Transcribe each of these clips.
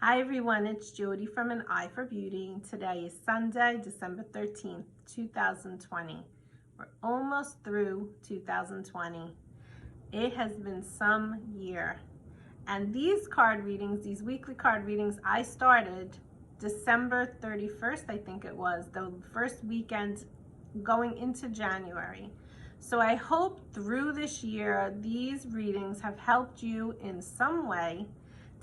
Hi everyone, it's Jody from An Eye for Beauty. Today is Sunday, December 13th, 2020. We're almost through 2020. It has been some year. And these card readings, these weekly card readings, I started December 31st, I think it was, the first weekend going into January. So I hope through this year, these readings have helped you in some way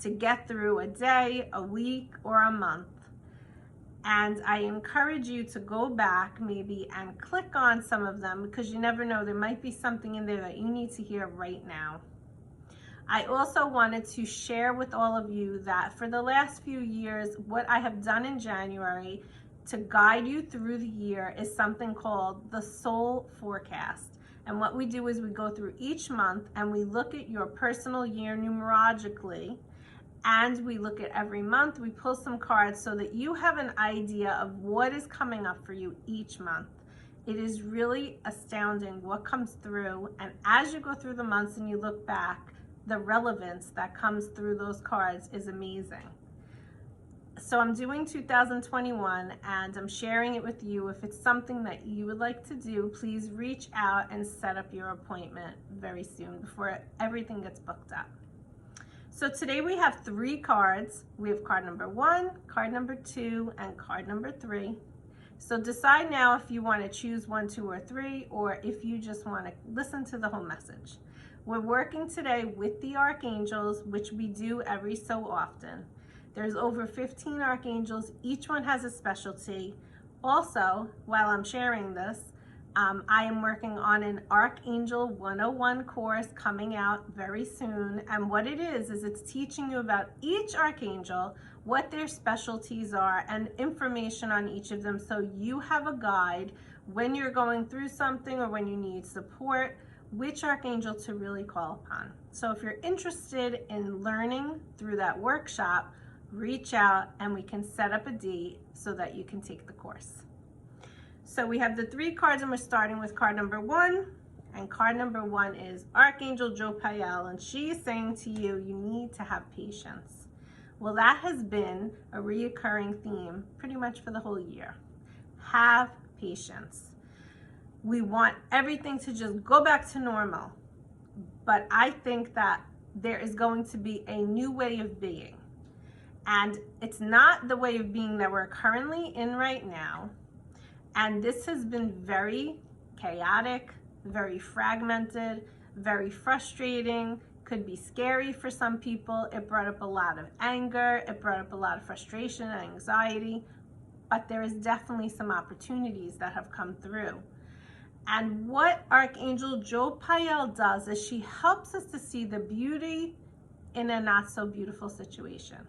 to get through a day, a week, or a month. And I encourage you to go back maybe and click on some of them, because you never know, there might be something in there that you need to hear right now. I also wanted to share with all of you that for the last few years, what I have done in January to guide you through the year is something called the Soul Forecast. And what we do is we go through each month and we look at your personal year numerologically, and we look at every month, we pull some cards so that you have an idea of what is coming up for you each month. It is really astounding what comes through, and as you go through the months and you look back, the relevance that comes through those cards is amazing. So I'm doing 2021 and I'm sharing it with you. If it's something that you would like to do, please reach out and set up your appointment very soon before everything gets booked up. So today we have 3 cards. We have card number 1, card number 2, and card number 3. So decide now if you want to choose 1, 2, or 3, or if you just want to listen to the whole message. We're working today with the archangels, which we do every so often. There's over 15 archangels. Each one has a specialty. Also, while I'm sharing this, I am working on an Archangel 101 course coming out very soon. And what it is it's teaching you about each archangel, what their specialties are, and information on each of them, so you have a guide when you're going through something or when you need support, which archangel to really call upon. So if you're interested in learning through that workshop, reach out and we can set up a date so that you can take the course. So we have the 3 cards, and we're starting with card number 1. And card number 1 is Archangel Shamuelle, and she is saying to you, you need to have patience. Well, that has been a reoccurring theme pretty much for the whole year. Have patience. We want everything to just go back to normal. But I think that there is going to be a new way of being. And it's not the way of being that we're currently in right now. And this has been very chaotic, very fragmented, very frustrating, could be scary for some people. It brought up a lot of anger, it brought up a lot of frustration and anxiety, but there is definitely some opportunities that have come through. And what Archangel Shamuelle does is she helps us to see the beauty in a not so beautiful situation.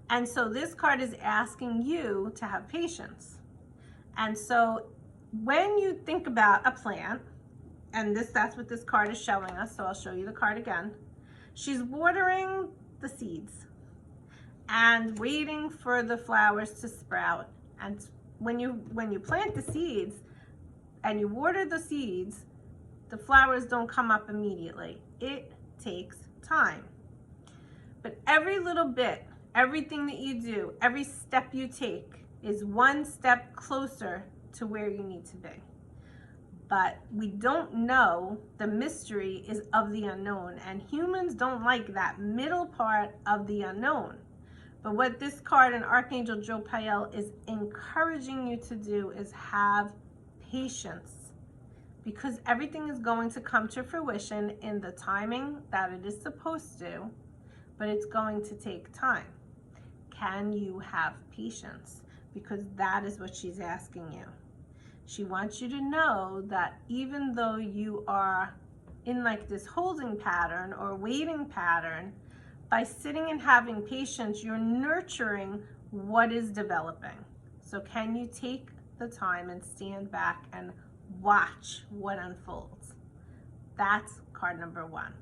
And so this card is asking you to have patience. And so when you think about a plant, and that's what this card is showing us, so I'll show you the card again. She's watering the seeds and waiting for the flowers to sprout. And when you plant the seeds and you water the seeds, the flowers don't come up immediately. It takes time. But every little bit, everything that you do, every step you take is one step closer to where you need to be. But we don't know, the mystery is of the unknown, and humans don't like that middle part of the unknown. But what this card and Archangel Shamuelle is encouraging you to do is have patience, because everything is going to come to fruition in the timing that it is supposed to, but it's going to take time. Can you have patience? Because that is what she's asking you. She wants you to know that even though you are in like this holding pattern or waiting pattern, by sitting and having patience, you're nurturing what is developing. So can you take the time and stand back and watch what unfolds? That's card number 1.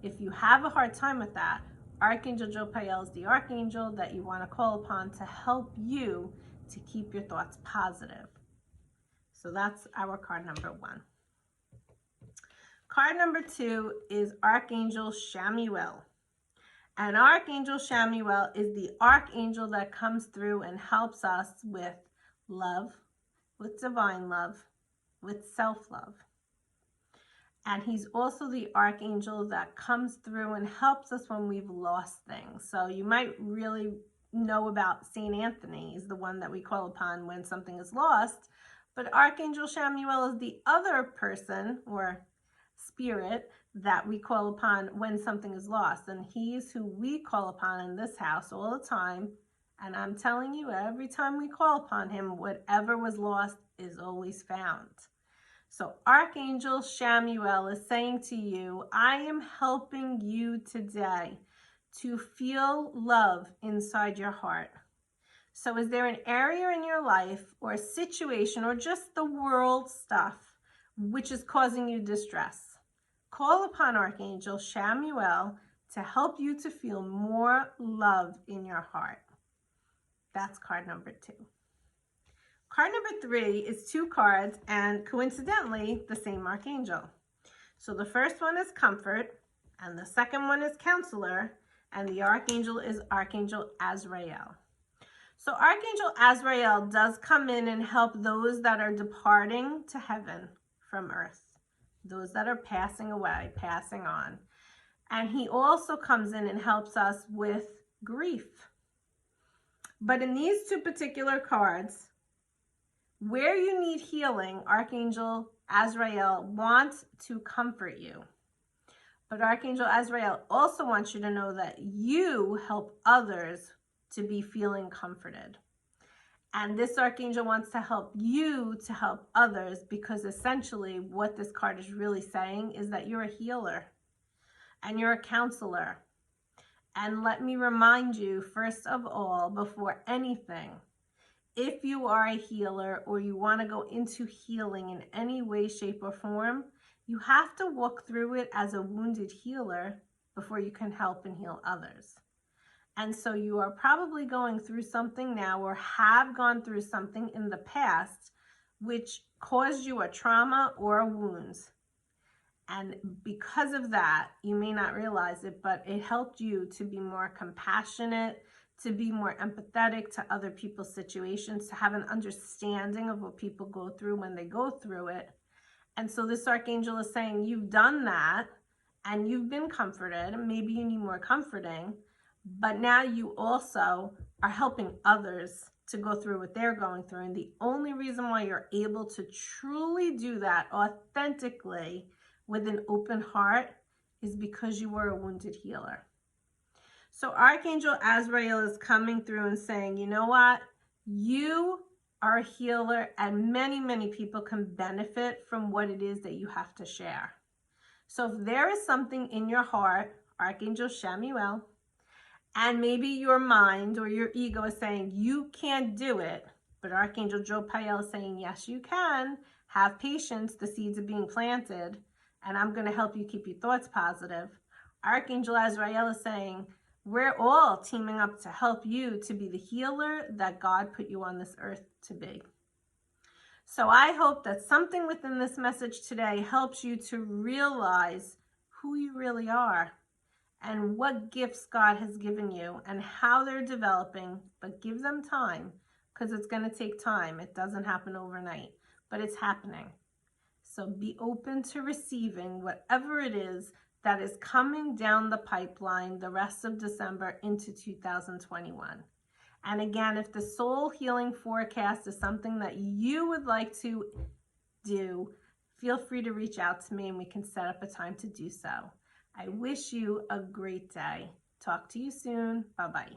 If you have a hard time with that, Archangel Shamuelle is the archangel that you want to call upon to help you to keep your thoughts positive. So that's our card number 1. Card number 2 is Archangel Shamuelle. And Archangel Shamuelle is the archangel that comes through and helps us with love, with divine love, with self-love. And he's also the archangel that comes through and helps us when we've lost things. So you might really know about Saint Anthony is the one that we call upon when something is lost. But Archangel Shamuelle is the other person or spirit that we call upon when something is lost. And he's who we call upon in this house all the time. And I'm telling you, every time we call upon him, whatever was lost is always found. So Archangel Shamuelle is saying to you, I am helping you today to feel love inside your heart. So is there an area in your life or a situation or just the world stuff which is causing you distress? Call upon Archangel Shamuelle to help you to feel more love in your heart. That's card number 2. Card number 3 is 2 cards and coincidentally the same archangel. So the first one is comfort and the second one is counselor, and the archangel is Archangel Azrael. So Archangel Azrael does come in and help those that are departing to heaven from earth, those that are passing away, passing on. And he also comes in and helps us with grief. But in these 2 particular cards, where you need healing, Archangel Azrael wants to comfort you. But Archangel Azrael also wants you to know that you help others to be feeling comforted. And this archangel wants to help you to help others, because essentially what this card is really saying is that you're a healer and you're a counselor. And let me remind you, first of all, before anything, if you are a healer or you want to go into healing in any way, shape, or form, you have to walk through it as a wounded healer before you can help and heal others. And so you are probably going through something now or have gone through something in the past which caused you a trauma or a wound. And because of that, you may not realize it, but it helped you to be more compassionate, to be more empathetic to other people's situations, to have an understanding of what people go through when they go through it. And so this archangel is saying you've done that and you've been comforted. Maybe you need more comforting, but now you also are helping others to go through what they're going through. And the only reason why you're able to truly do that authentically with an open heart is because you were a wounded healer. So Archangel Azrael is coming through and saying, you know what? You are a healer and many, many people can benefit from what it is that you have to share. So if there is something in your heart, Archangel Shamuelle, and maybe your mind or your ego is saying, you can't do it, but Archangel Jopael is saying, yes, you can. Have patience. The seeds are being planted, and I'm going to help you keep your thoughts positive. Archangel Azrael is saying, we're all teaming up to help you to be the healer that God put you on this earth to be. So I hope that something within this message today helps you to realize who you really are and what gifts God has given you and how they're developing, but give them time, because it's going to take time. It doesn't happen overnight, but it's happening. So be open to receiving whatever it is that is coming down the pipeline the rest of December into 2021. And again, if the soul healing forecast is something that you would like to do, feel free to reach out to me and we can set up a time to do so. I wish you a great day. Talk to you soon. Bye-bye.